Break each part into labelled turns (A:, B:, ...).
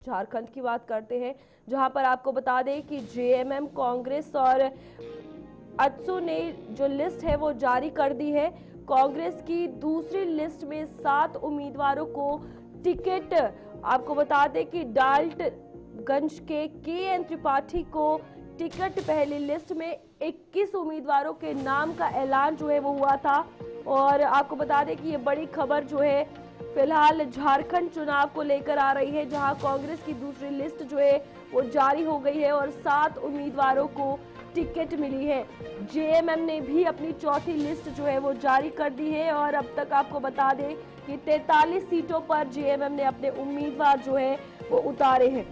A: झारखंड की बात करते हैं, जहां पर आपको बता दें कि जेएमएम, कांग्रेस और अजसू ने जो लिस्ट है वो जारी कर दी है। कांग्रेस की दूसरी लिस्ट में 7 उम्मीदवारों को टिकट, आपको बता दें कि डाल्टगंज के एन त्रिपाठी को टिकट, पहली लिस्ट में 21 उम्मीदवारों के नाम का ऐलान जो है वो हुआ था। और आपको बता दें कि ये बड़ी खबर जो है फिलहाल झारखंड चुनाव को लेकर आ रही है, जहां कांग्रेस की दूसरी लिस्ट जो है वो जारी हो गई है और 7 उम्मीदवारों को टिकट मिली है। जेएमएम ने भी अपनी चौथी लिस्ट जो है वो जारी कर दी है और अब तक आपको बता दें कि 43 सीटों पर जेएमएम ने अपने उम्मीदवार जो है वो उतारे हैं।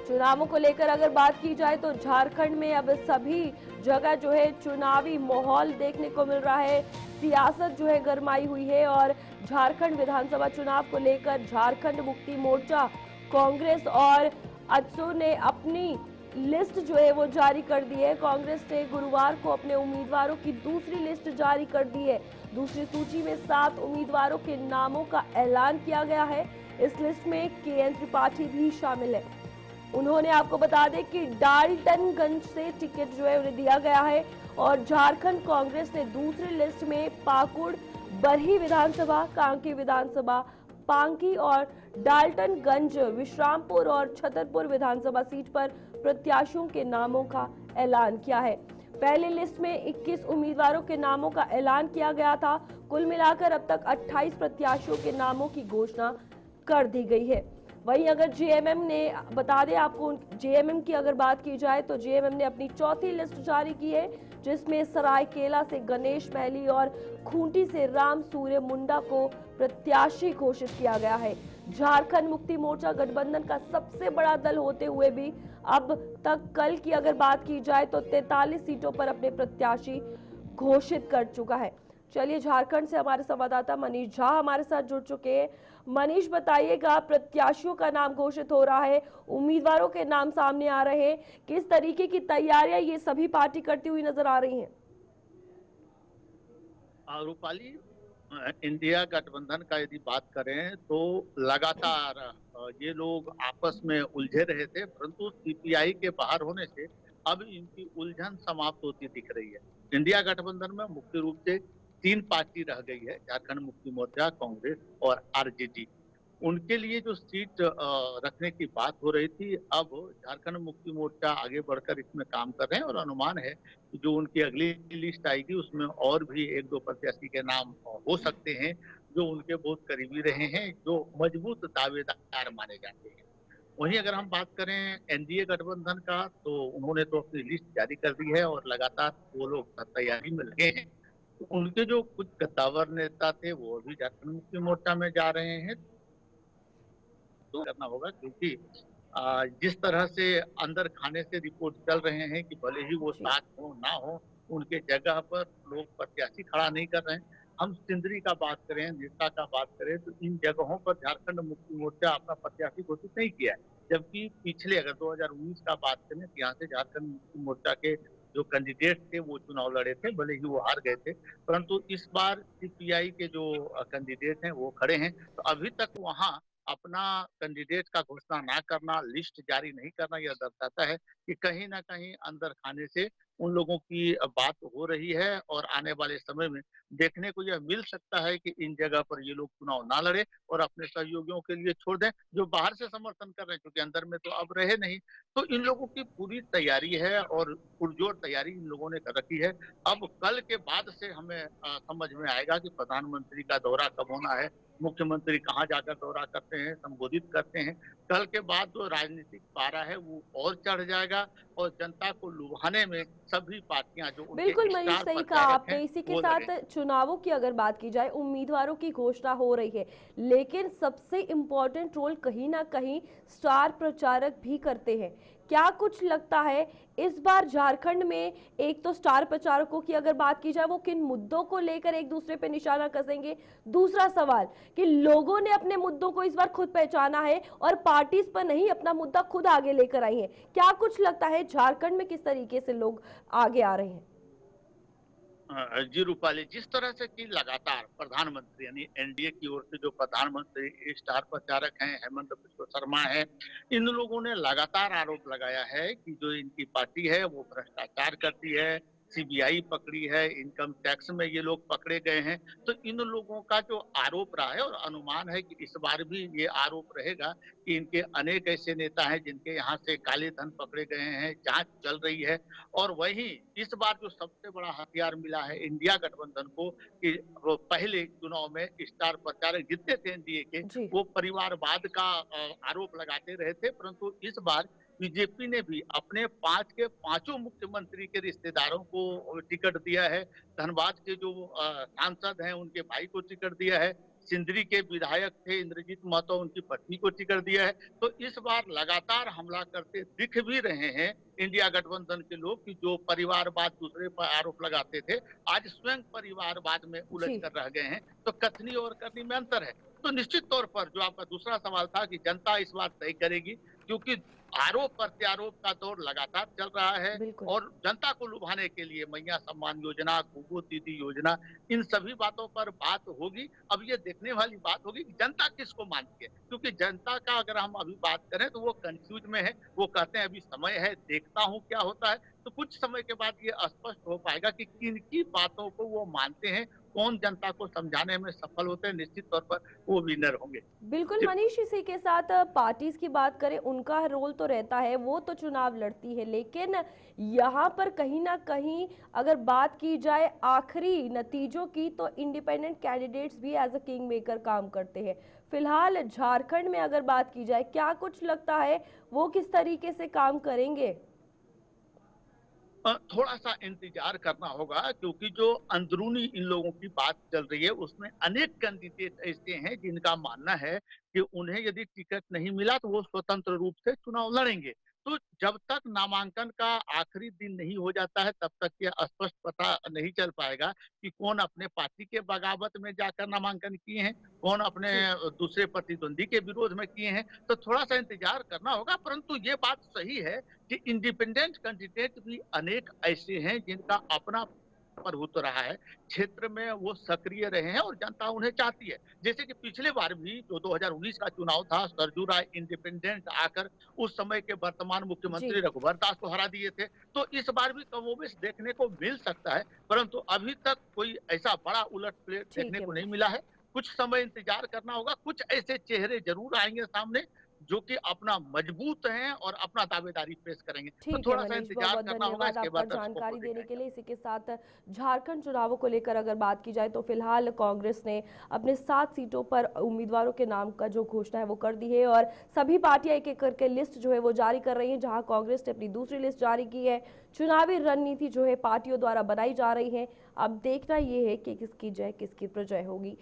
A: चुनावों को लेकर अगर बात की जाए तो झारखंड में अब सभी जगह जो है चुनावी माहौल देखने को मिल रहा है। सियासत जो है गरमाई हुई है और झारखंड विधानसभा चुनाव को लेकर झारखंड मुक्ति मोर्चा, कांग्रेस और अजसू ने अपनी लिस्ट जो है वो जारी कर दी है। कांग्रेस ने गुरुवार को अपने उम्मीदवारों की दूसरी लिस्ट जारी कर दी है। दूसरी सूची में 7 उम्मीदवारों के नामों का ऐलान किया गया है। इस लिस्ट में के.एन. त्रिपाठी भी शामिल है। उन्होंने, आपको बता दें कि डाल्टनगंज से टिकट जो है उन्हें दिया गया है और झारखंड कांग्रेस ने दूसरी लिस्ट में पाकुड़, बरही विधानसभा, कांके विधानसभा, पांकी और डाल्टनगंज, विश्रामपुर और छतरपुर विधानसभा सीट पर प्रत्याशियों के नामों का ऐलान किया है। पहली लिस्ट में 21 उम्मीदवारों के नामों का ऐलान किया गया था। कुल मिलाकर अब तक 28 प्रत्याशियों के नामों की घोषणा कर दी गई है। वहीं अगर जेएमएम ने, बता दें आपको, जेएमएम की अगर बात की जाए तो जेएमएम ने अपनी चौथी लिस्ट जारी की है, जिसमें सरायकेला से गणेश महली और खूंटी से राम सूर्य मुंडा को प्रत्याशी घोषित किया गया है। झारखंड मुक्ति मोर्चा गठबंधन का सबसे बड़ा दल होते हुए भी अब तक कल की अगर बात की जाए तो 43 सीटों पर अपने प्रत्याशी घोषित कर चुका है। चलिए, झारखंड से हमारे संवाददाता मनीष झा हमारे साथ जुड़ चुके हैं। मनीष, बताइएगा, प्रत्याशियों का नाम घोषित हो रहा है, उम्मीदवारों के नाम सामने आ रहे हैं, किस तरीके की तैयारियां ये सभी पार्टी करती हुई नजर आ रही हैं?
B: रूपाली, इंडिया गठबंधन का यदि बात करें तो लगातार ये लोग आपस में उलझे रहे थे, परंतु सीपीआई के बाहर होने से अब इनकी उलझन समाप्त होती दिख रही है। इंडिया गठबंधन में मुख्य रूप से 3 पार्टी रह गई है, झारखंड मुक्ति मोर्चा, कांग्रेस और आरजेडी। उनके लिए जो सीट रखने की बात हो रही थी, अब झारखंड मुक्ति मोर्चा आगे बढ़कर इसमें काम कर रहे हैं और अनुमान है कि जो उनकी अगली लिस्ट आएगी उसमें और भी 1-2 प्रत्याशी के नाम हो सकते हैं, जो उनके बहुत करीबी रहे हैं, जो मजबूत दावेदार माने जाते हैं। वहीं अगर हम बात करें एनडीए गठबंधन का, तो उन्होंने तो अपनी लिस्ट जारी कर दी है और लगातार वो लोग तैयारी में लगे हैं। तो उनके जो कुछ कद्दावर नेता थे वो अभी झारखंड मुक्ति मोर्चा में जा रहे हैं, तो करना होगा, क्योंकि जिस तरह से अंदर खाने से रिपोर्ट चल रहे हैं कि भले ही वो
A: जी,
B: साथ हो ना हो, उनके जगह पर लोग प्रत्याशी खड़ा नहीं कर रहे हैं। हम सिंदरी का बात करें, नेता का बात करें, तो इन जगहों पर झारखंड मुक्ति मोर्चा अपना प्रत्याशी घोषित नहीं किया है। जबकि पिछले अगर 2019 का बात करें तो यहाँ से झारखंड मुक्ति मोर्चा के जो कैंडिडेट थे वो चुनाव लड़े थे, भले ही वो हार गए थे, परंतु इस बार सीपीआई के जो कैंडिडेट हैं वो खड़े हैं। तो अभी तक वहाँ अपना कैंडिडेट का घोषणा ना करना, लिस्ट जारी नहीं करना, यह दर्शाता है कि कहीं ना कहीं अंदर खाने से उन लोगों की बात हो रही है और आने वाले समय में देखने को यह मिल सकता है कि इन जगह पर ये लोग चुनाव ना लड़े और अपने सहयोगियों के लिए छोड़ दें, जो बाहर से समर्थन कर रहे हैं, क्योंकि अंदर में तो अब रहे नहीं। तो इन लोगों की पूरी तैयारी है और पुरजोर तैयारी इन लोगों ने कर रखी है। अब कल के बाद से हमें समझ में आएगा कि प्रधानमंत्री का दौरा कब होना है, मुख्यमंत्री कहाँ जाकर दौरा करते हैं, संबोधित करते हैं। कल के बाद जो राजनीतिक पारा है वो और चढ़ जाएगा और जनता को लुभाने में सभी पार्टियां जो उनके
A: बिल्कुल मनीष,
B: स्टार
A: सही कहा
B: प्रचारक
A: आपने।
B: हैं
A: इसी के
B: वो लगे।
A: साथ चुनावों की अगर बात की जाए, उम्मीदवारों की घोषणा हो रही है, लेकिन सबसे इम्पोर्टेंट रोल कहीं ना कहीं स्टार प्रचारक भी करते हैं। क्या कुछ लगता है इस बार झारखंड में, एक तो स्टार प्रचारकों की अगर बात की जाए, वो किन मुद्दों को लेकर एक दूसरे पे निशाना कसेंगे? दूसरा सवाल कि लोगों ने अपने मुद्दों को इस बार खुद पहचाना है और पार्टीज पर नहीं, अपना मुद्दा खुद आगे लेकर आई है। क्या कुछ लगता है झारखंड में किस तरीके से लोग आगे आ रहे हैं?
B: जी रूपाली, जिस तरह से कि लगातार प्रधानमंत्री यानी एनडीए की ओर से जो प्रधानमंत्री स्टार प्रचारक हैं हेमंत बिस्व शर्मा है, इन लोगों ने लगातार आरोप लगाया है कि जो इनकी पार्टी है वो भ्रष्टाचार करती है, सीबीआई पकड़ी है, इनकम टैक्स में ये लोग पकड़े गए हैं। तो इन लोगों का जो आरोप रहा है और अनुमान है कि इस बार भी ये आरोप रहेगा कि इनके अनेक ऐसे नेता हैं जिनके यहाँ से काले धन पकड़े गए हैं, जांच चल रही है। और वहीं इस बार जो सबसे बड़ा हथियार मिला है इंडिया गठबंधन को कि वो पहले चुनाव में स्टार प्रचारक जितने थे एनडीए के,
A: जी।
B: वो परिवारवाद का आरोप लगाते रहे थे, परंतु इस बार बीजेपी ने भी अपने 5 के पांचों मुख्यमंत्री के रिश्तेदारों को टिकट दिया है। धनबाद के जो सांसद हैं उनके भाई को टिकट दिया है। सिंदरी के विधायक थे इंद्रजीत महतो, उनकी पत्नी को टिकट दिया है। तो इस बार लगातार हमला करते दिख भी रहे हैं इंडिया गठबंधन के लोग कि जो परिवारवाद दूसरे पर आरोप लगाते थे, आज स्वयं परिवारवाद में उलझ
A: जी।
B: कर रह गए हैं। तो कथनी और करनी में अंतर है। तो निश्चित तौर पर जो आपका दूसरा सवाल था कि जनता इस बार तय करेगी, क्योंकि आरोप प्रत्यारोप का दौर लगातार चल रहा है
A: बिल्कुल।
B: और जनता को लुभाने के लिए मैया सम्मान योजना, कुबो दीदी योजना, इन सभी बातों पर बात होगी। अब ये देखने वाली बात होगी कि जनता किसको मानती है, क्योंकि जनता का अगर हम अभी बात करें तो वो कंफ्यूज में है। वो कहते हैं अभी समय है, देखता हूं क्या होता है। तो कुछ समय के बाद ये स्पष्ट हो पाएगा कि किन की बातों को वो मानते हैं, कौन जनता को समझाने में सफल होते हैं। निश्चित तौर पर वो विनर होंगे।
A: बिल्कुल
B: जी।
A: मनीष, इसी के साथ पार्टीज की बात करें, उनका रोल तो रहता है, वो तो चुनाव लड़ती है, लेकिन यहाँ पर कहीं ना कहीं अगर बात की जाए आखिरी नतीजों की, तो इंडिपेंडेंट कैंडिडेट्स भी एज अ किंग मेकर काम करते हैं। फिलहाल झारखंड में अगर बात की जाए, क्या कुछ लगता है वो किस तरीके से काम करेंगे?
B: थोड़ा-सा इंतज़ार करना होगा, क्योंकि जो अंदरूनी इन लोगों की बात चल रही है, उसमें अनेक कैंडिडेट ऐसे हैं जिनका मानना है कि उन्हें यदि टिकट नहीं मिला तो वो स्वतंत्र रूप से चुनाव लड़ेंगे। तो जब तक नामांकन का आखिरी दिन नहीं हो जाता है, तब तक ये स्पष्ट पता नहीं चल पाएगा कि कौन अपने पार्टी के बगावत में जाकर नामांकन किए हैं, कौन अपने
A: जी।
B: दूसरे प्रतिद्वंदी के विरोध में किए हैं। तो थोड़ा-सा इंतज़ार करना होगा, परंतु ये बात सही है कि इंडिपेंडेंट कैंडिडेट भी अनेक ऐसे हैं जिनका अपना प्रभुत्व रहा है, क्षेत्र में वो सक्रिय रहे हैं और जनता उन्हें चाहती है। जैसे कि पिछले बार भी जो 2019 का चुनाव था, सरजू राय इंडिपेंडेंट आकर उस समय के वर्तमान
A: जी।
B: मुख्यमंत्री रघुवर दास को हरा दिए थे। तो इस बार भी कमोबेश देखने को मिल सकता है, परंतु अभी तक कोई ऐसा बड़ा उलट-पलट
A: ठीक
B: देखने
A: है।
B: को नहीं मिला है। कुछ समय इंतजार करना होगा, कुछ ऐसे चेहरे ज़रूर आएँगे सामने जो कि अपना मजबूत हैं और अपना दावेदारी पेश करेंगे। तो
A: ठीक है
B: थोड़ा-सा
A: मनीष, बहुत
B: इंतज़ार
A: बहुत
B: करना होगा,
A: धन्यवाद
B: इसके
A: आपका
B: बाद दर्शकों को
A: जानकारी देने
B: देखा
A: के लिए।
B: जाएगा।
A: इसी के साथ झारखंड चुनावों को लेकर अगर बात की जाए, तो फिलहाल कांग्रेस ने अपने 7 सीटों पर उम्मीदवारों के नाम का जो घोषणा है वो कर दी है, और सभी पार्टियां एक एक करके लिस्ट जो है वो जारी कर रही हैं। जहां कांग्रेस ने अपनी दूसरी लिस्ट जारी की है, चुनावी रणनीति जो है पार्टियों द्वारा बनाई जा रही है। अब देखना यह है कि किसकी जय किसकी प्रजय होगी।